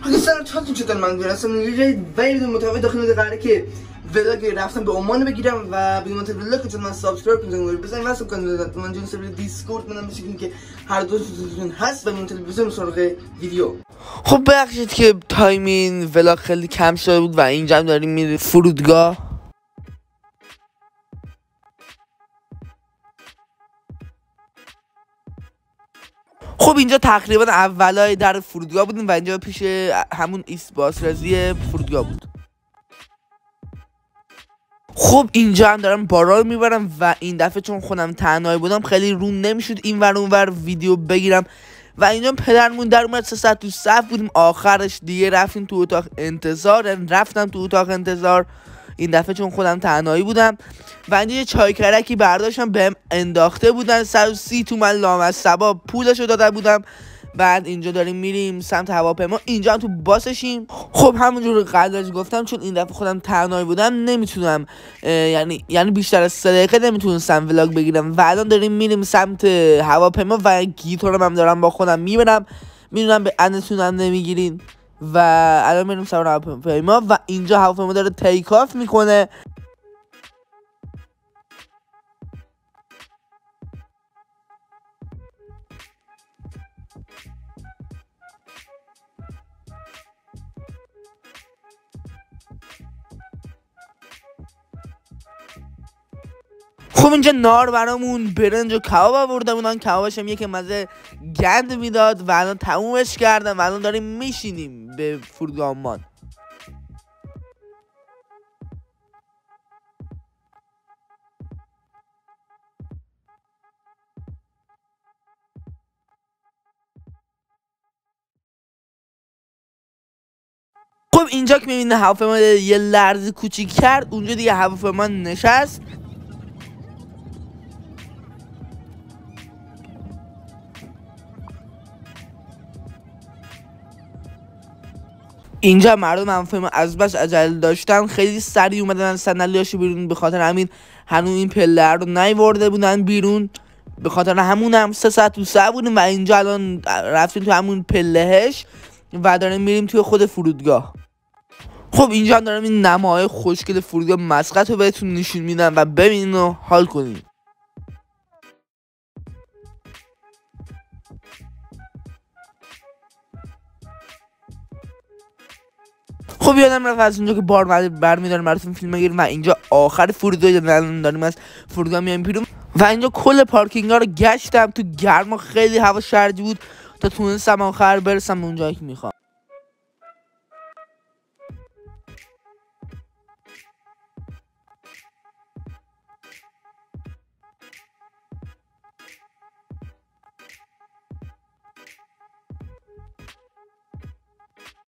اگه سر چاتون چطور من برسم یه وید متفاوت داخل قراره که ولاگ رفتم به عمان بگیرم و به منتظر ولاگ چون من سابسکرایب کنید بزنید واسه کانال من جون سر دیسکورد منم بشین که هر دوستون هست و منتظر بزنم سراغ ویدیو. خب ببخشید که تایمین ولاگ خیلی کم شده بود و اینجا هم داریم میریم فرودگاه. خب اینجا تقریبا اولای در فرودگاه بودیم و اینجا پیش همون ایست بازرسی فرودگاه بود. خب اینجا هم دارم باران میبرم و این دفعه چون خودم تنهایی بودم خیلی روم نمیشد این ور اون ور ویدیو بگیرم و اینجا پدرمون در اومد 3 ساعت تو صف بودیم. آخرش دیگه رفتیم تو اتاق انتظار، رفتم تو اتاق انتظار این دفعه چون خودم تنهایی بودم و اینجا یه چای کرکی برداشتم بهم انداخته بودن 130 تومن لامصبا پولشو داده بودم. بعد اینجا داریم میریم سمت هواپیما، اینجا هم تو باسشیم. خب همونجور قبلش گفتم چون این دفعه خودم تنهایی بودم نمیتونم یعنی بیشتر از 3 دقیقه نمیتونستم ولاگ بگیرم و الان داریم میریم سمت هواپیما و گیتارم هم دارم با خودم میبرم. میدونم به انتون هم نمیگیرین و الان میریم سمت هواپیما و اینجا هواپیما داره تیک آف میکنه. خب اینجا نار برامون برنج و کباب آورده بودن، کبابش هم یک مزه گند میداد و الان تمومش کردم و الان داریم میشینیم به فرودگاه عمان. خب اینجا که میبینه هواپیما یه لرزه کوچیک کرد اونجا دیگه هواپیما نشست. اینجا مردم هواپیما از بس عجله داشتن خیلی سریع اومدن صندلیاشو بیرون، به خاطر همین هنوز این پله رو نیورده بودن بیرون، به خاطر همونم 3 ساعت تو صف بودیم و اینجا الان رفتیم تو همون پلهش و داریم میریم توی خود فرودگاه. خب اینجا هم دارم این نماهای خوشگل فرودگاه مسقط رو بهتون نشون میدم و ببینین و حال کنین. خب یادم رفت از اونجا که بار برمیدارم براتون فیلم بگیریم و اینجا آخر فرودگاه داریم از فرودگاه میایم بیرون و اینجا کل پارکینگ ها رو گشتم. تو گرما خیلی هوا شرجی بود تا تونستم آخر برسم اونجایی که میخوام.